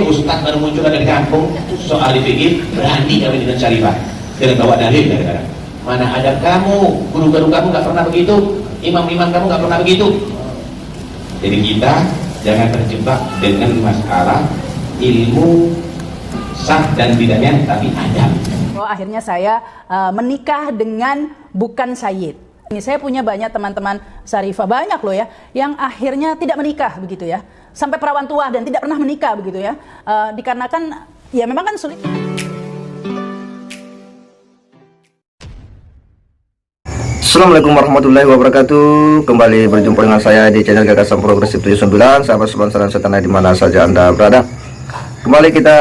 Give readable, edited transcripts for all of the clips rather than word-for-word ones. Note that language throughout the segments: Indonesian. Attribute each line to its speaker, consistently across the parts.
Speaker 1: Ustaz baru muncul ada di kampung soal fikih, berani kami dengan syarifah dengan bawa dalil kadang-kadang. Mana ada kamu, guru-guru kamu nggak pernah begitu, imam-imam kamu nggak pernah begitu. Jadi kita jangan terjebak dengan masalah ilmu sah dan tidaknya, tapi adab.
Speaker 2: Akhirnya saya menikah dengan bukan sayyid. Ini saya punya banyak teman-teman syarifah, banyak loh ya, yang akhirnya tidak menikah begitu ya, sampai perawan tua dan tidak pernah menikah begitu ya, dikarenakan ya memang kan sulit.
Speaker 3: Assalamualaikum warahmatullahi wabarakatuh. Kembali berjumpa dengan saya di channel Gagasan Progresif 79. Sahabat sponsor dan setanah di mana saja Anda berada. Kembali kita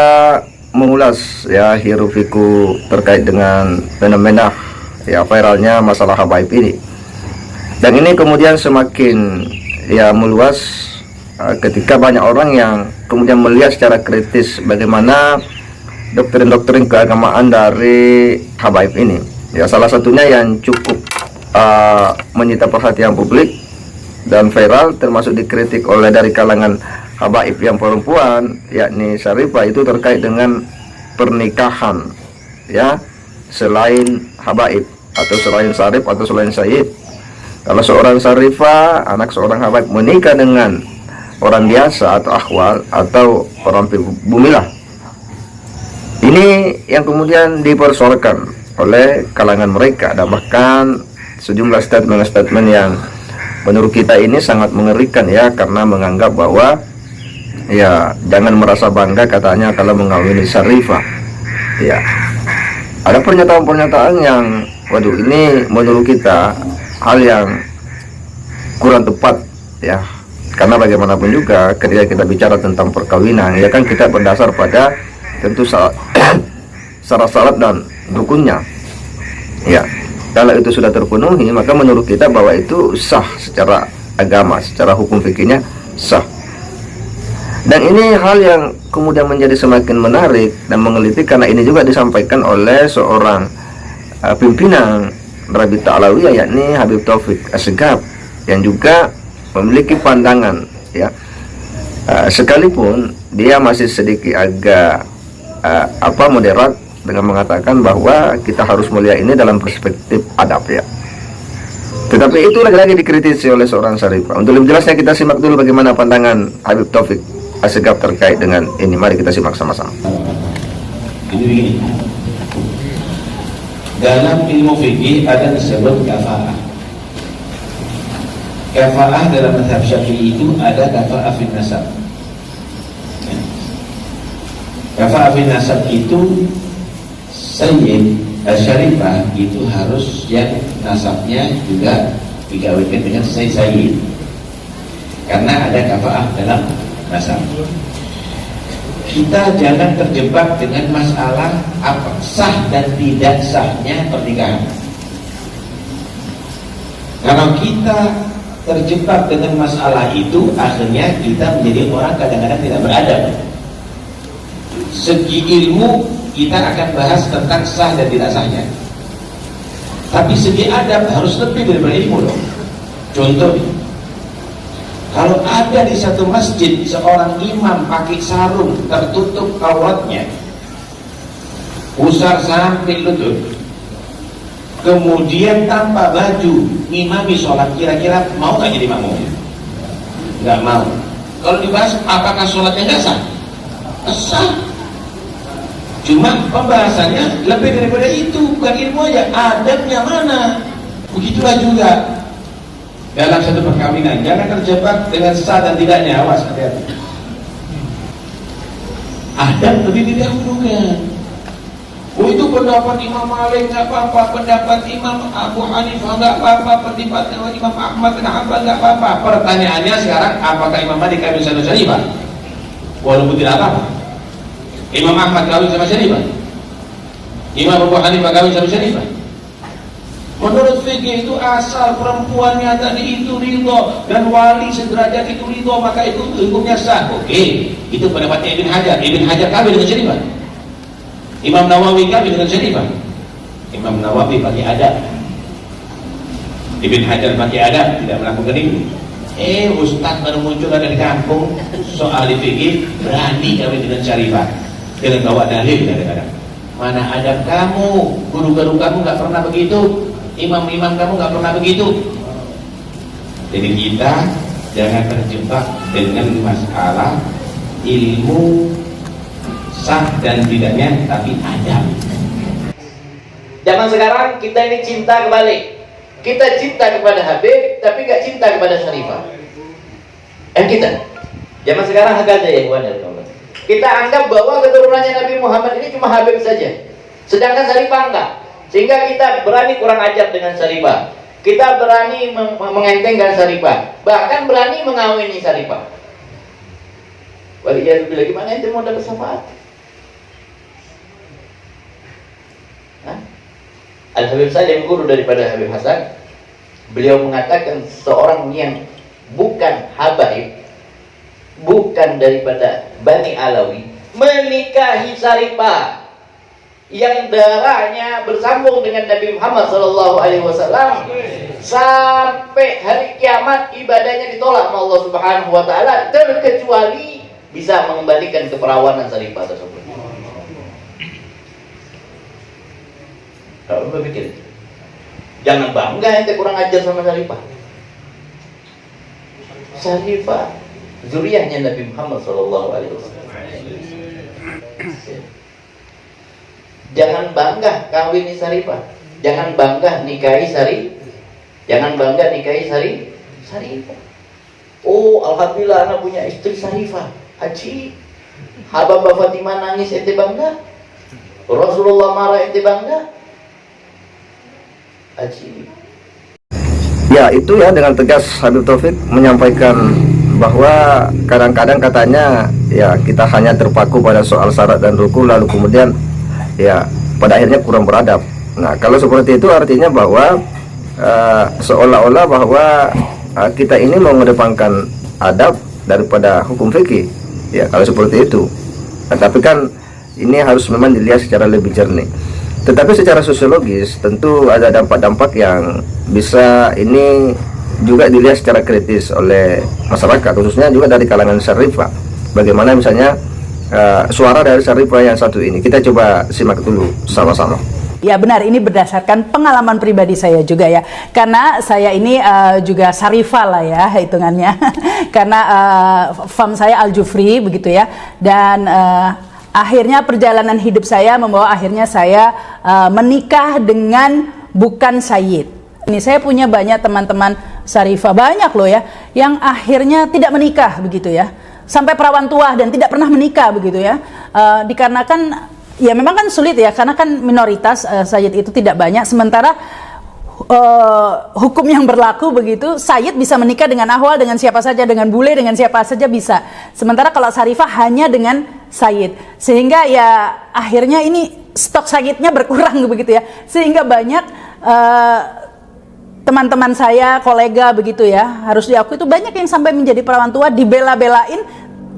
Speaker 3: mengulas ya hiruk pikuk terkait dengan fenomena ya viralnya masalah habaib ini. Dan ini kemudian semakin ya meluas ketika banyak orang yang kemudian melihat secara kritis bagaimana doktrin-doktrin keagamaan dari habaib ini. Ya salah satunya yang cukup menyita perhatian publik dan viral, termasuk dikritik oleh dari kalangan habaib yang perempuan, yakni syarifah, itu terkait dengan pernikahan ya selain habaib atau selain syarif atau selain sayyid. Kalau seorang syarifah, anak seorang habaib menikah dengan orang biasa atau akhwal atau orang bumilah, ini yang kemudian dipersoalkan oleh kalangan mereka. Dan bahkan sejumlah statement yang menurut kita ini sangat mengerikan ya, karena menganggap bahwa ya jangan merasa bangga katanya kalau mengawini syarifah. Ya, ada pernyataan-pernyataan yang waduh, ini menurut kita hal yang kurang tepat ya, karena bagaimanapun juga ketika kita bicara tentang perkawinan ya kan kita berdasar pada tentu syarat-syarat dan rukunnya ya. Kalau itu sudah terpenuhi, maka menurut kita bahwa itu sah secara agama, secara hukum fikihnya sah. Dan ini hal yang kemudian menjadi semakin menarik dan menggelitik karena ini juga disampaikan oleh seorang pimpinan Rabita Alawiyah, yakni Habib Taufik Assegaf, yang juga memiliki pandangan ya, sekalipun dia masih sedikit agak moderat dengan mengatakan bahwa kita harus melihat ini dalam perspektif adab ya. Tetapi itu lagi-lagi dikritisi oleh seorang syarifah. Untuk lebih jelasnya kita simak dulu bagaimana pandangan Habib Taufik Assegaf terkait dengan ini. Mari kita simak sama-sama.
Speaker 1: Ini begini. Dalam ilmu fikih ada disebut kafa'ah. Kafa'ah dalam mazhab Syafi'i itu ada kafa'ah fin nasab. Kafa'ah fin nasab itu sayyid syarifah itu harus yang nasabnya juga dikawinkan dengan sayyid, karena ada kafa'ah dalam nasab. Kita jangan terjebak dengan masalah apa sah dan tidak sahnya pernikahan. Kalau kita terjebak dengan masalah itu, akhirnya kita menjadi orang kadang-kadang tidak beradab. Segi ilmu kita akan bahas tentang sah dan tidak sahnya, tapi segi adab harus lebih daripada ilmu dong. Contoh, kalau ada di satu masjid seorang imam pakai sarung tertutup auratnya usar sampai lutut, kemudian tanpa baju ngimami sholat, kira-kira mau nggak jadi makmum? Nggak mau. Kalau dibahas apakah sholatnya nggak sah? Sah. Cuma pembahasannya lebih daripada itu, bukan ilmu aja, adabnya mana. Begitulah juga dalam satu perkawinan, jangan terjebak dengan sah dan tidaknya. Awas, hati-hati. Adab lebih didahulukan. Oh, itu pendapat Imam Malik nggak apa-apa, pendapat Imam Abu Hanifah nggak apa-apa, pendapat Imam Ahmad bin Hanbal nggak apa-apa. Pertanyaannya sekarang, apakah Imam Malik kawin sama syarifah? Walaupun tidak apa-apa. Imam Ahmad kawin sama syarifah? Imam Abu Hanifah kawin sama syarifah? Menurut fikih itu asal perempuannya tadi itu ridho dan wali sederajat itu ridho, maka itu hukumnya sah. Oke, itu pendapatnya Ibn Hajar. Ibn Hajar kawin dengan syarifah? Imam Nawawi kawin dengan syarifah? Imam Nawawi pakai adab, Ibn Hajar pakai adab, tidak melakukan itu. Ustaz baru muncul ada di kampung soal fikih berani kawin dengan Syarifah dengan bawa dalil kadang-kadang. Mana ada kamu, guru-guru kamu nggak pernah begitu, imam-imam kamu nggak pernah begitu. Jadi kita jangan terjebak dengan masalah ilmu sah dan tidaknya, tapi adab. Zaman sekarang kita ini cinta kebalik. Kita cinta kepada Habib, tapi gak cinta kepada Syarifah. Kita zaman sekarang agak aja ya, kita anggap bahwa keturunannya Nabi Muhammad ini cuma Habib saja, sedangkan Syarifah enggak. Sehingga kita berani kurang ajar dengan Syarifah, kita berani mengentengkan Syarifah, bahkan berani mengawini Syarifah. Waliyahulillah, gimana ente mau dapat syafaat? Al-Habib Salim, guru daripada Habib Hasan, beliau mengatakan seorang yang bukan habaib, bukan daripada Bani Alawi, menikahi Syarifah yang darahnya bersambung dengan Nabi Muhammad SAW, sampai hari kiamat ibadahnya ditolak sama Allah Subhanahu wa taala, terkecuali bisa mengembalikan keperawanan Syarifah tersebut. Kalau berpikir, jangan bangga ente kurang ajar sama Syarifah. Syarifah zuriyahnya Nabi Muhammad SAW. Jangan bangga kawini Syarifah, jangan bangga nikahi Syarifah. Oh, alhamdulillah anak punya istri Syarifah. Haji, Habibah Fatimah nangis ente bangga, Rasulullah marah ente bangga.
Speaker 3: Ya, itu ya, dengan tegas Habib Taufik menyampaikan bahwa kadang-kadang katanya ya kita hanya terpaku pada soal syarat dan rukun, lalu kemudian ya pada akhirnya kurang beradab. Nah, kalau seperti itu artinya bahwa seolah-olah bahwa kita ini mau mengedepankan adab daripada hukum fikih. Ya, kalau seperti itu. Nah, tapi kan ini harus memang dilihat secara lebih jernih. Tetapi secara sosiologis tentu ada dampak-dampak yang bisa ini juga dilihat secara kritis oleh masyarakat, khususnya juga dari kalangan Syarifah. Bagaimana misalnya suara dari Syarifah yang satu ini. Kita coba simak dulu sama-sama.
Speaker 2: Ya benar, ini berdasarkan pengalaman pribadi saya juga ya. Karena saya ini juga Syarifah lah ya hitungannya. Karena fam saya Al-Jufri begitu ya. Dan akhirnya perjalanan hidup saya membawa akhirnya saya menikah dengan bukan Sayyid. Ini saya punya banyak teman-teman Syarifah, banyak loh ya, yang akhirnya tidak menikah begitu ya. Sampai perawan tua dan tidak pernah menikah begitu ya. Dikarenakan ya memang kan sulit ya, karena kan minoritas Sayyid itu tidak banyak. Sementara hukum yang berlaku begitu, Sayyid bisa menikah dengan ahwal, dengan siapa saja, dengan bule, dengan siapa saja bisa. Sementara kalau Syarifah hanya dengan Sayyid, sehingga ya akhirnya ini stok Sayyidnya berkurang begitu ya, sehingga banyak teman-teman saya, kolega begitu ya, harus diakui itu banyak yang sampai menjadi perawan tua, dibela-belain,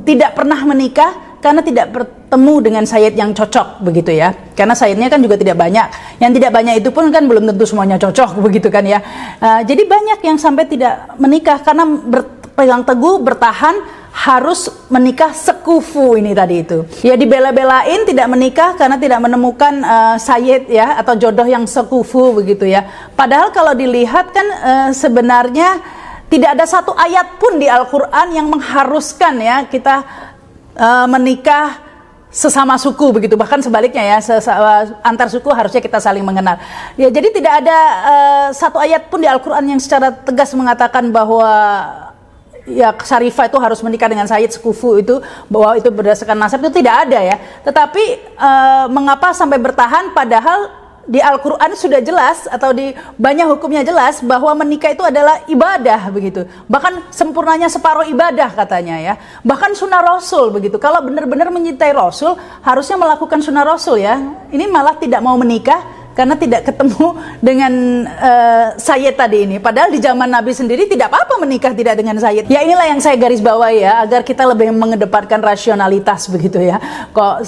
Speaker 2: tidak pernah menikah karena tidak bertemu dengan Sayyid yang cocok begitu ya. Karena Sayyidnya kan juga tidak banyak. Yang tidak banyak itu pun kan belum tentu semuanya cocok begitu kan ya. Jadi banyak yang sampai tidak menikah karena berpegang teguh, bertahan harus menikah sekufu ini tadi itu. Ya dibela-belain tidak menikah karena tidak menemukan Sayyid ya, atau jodoh yang sekufu begitu ya. Padahal kalau dilihat kan sebenarnya tidak ada satu ayat pun di Al-Quran yang mengharuskan ya kita menikah sesama suku begitu, bahkan sebaliknya ya, antar suku harusnya kita saling mengenal ya. Jadi tidak ada satu ayat pun di Al-Quran yang secara tegas mengatakan bahwa ya Syarifah itu harus menikah dengan Sayyid sekufu itu, bahwa itu berdasarkan nasab, itu tidak ada ya. Tetapi mengapa sampai bertahan padahal di Al-Quran sudah jelas, atau di banyak hukumnya jelas bahwa menikah itu adalah ibadah begitu. Bahkan sempurnanya separuh ibadah katanya ya. Bahkan sunnah Rasul begitu. Kalau benar-benar mencintai Rasul harusnya melakukan sunnah Rasul ya. Ini malah tidak mau menikah karena tidak ketemu dengan Sayyid tadi ini. Padahal di zaman Nabi sendiri tidak apa-apa menikah tidak dengan Sayyid. Ya inilah yang saya garis bawahi ya, agar kita lebih mengedepankan rasionalitas begitu ya. Kok